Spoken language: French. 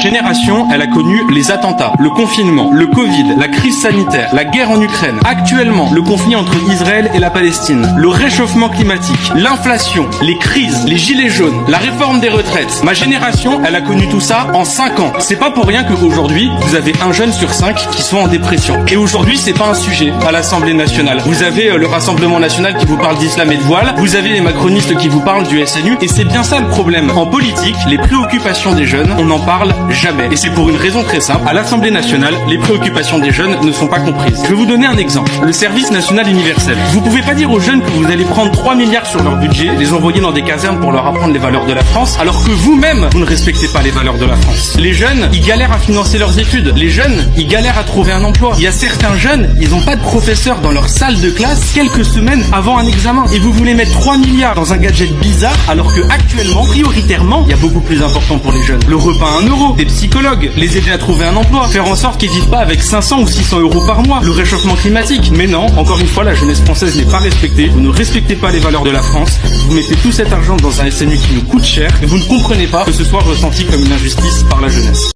génération, elle a connu les attentats, le confinement, le Covid, la crise sanitaire, la guerre en Ukraine. Actuellement, le conflit entre Israël et la Palestine, le réchauffement climatique, l'inflation, les crises, les gilets jaunes, la réforme des retraites. Ma génération, elle a connu tout ça en 5 ans. C'est pas pour rien qu'aujourd'hui, vous avez un jeune sur 5 qui sont en dépression. Et aujourd'hui, c'est pas un sujet à l'Assemblée nationale. Vous avez le Rassemblement national qui vous parle d'islam et de voile, vous avez les macronistes qui vous parlent du SNU, et c'est bien ça le problème. En politique, les préoccupations des jeunes, on n'en parle jamais. Et c'est pour une raison très simple. À l'Assemblée nationale, les préoccupations des jeunes ne sont pas comprises. Je vais vous donner un exemple. Le service national universel. Vous pouvez pas dire aux jeunes que vous allez prendre 3 milliards sur leur budget, les envoyer dans des casernes pour leur apprendre les valeurs de la France, alors que vous-même, vous ne respectez pas les valeurs de la France. Les jeunes, ils galèrent à financer leurs études. Les jeunes, ils galèrent à trouver un emploi. Il y a certains jeunes, ils n'ont pas de professeur dans leur salle de classe quelques semaines avant un examen. Et vous voulez mettre 3 milliards dans un gadget bizarre, alors que actuellement, prioritairement, il y a beaucoup plus important pour les jeunes. Le repas à 1 euro, des psychologues, les aider à trouver un emploi, faire en sorte qu'ils vivent pas avec 500 ou 600 euros par mois, le réchauffement climatique. Mais non, encore une fois, la jeunesse française n'est pas respectée. Vous ne respectez pas les valeurs de la France. Vous mettez tout cet argent dans un SNU qui nous coûte cher et vous ne comprenez pas que ce soit ressenti comme une injustice par la jeunesse.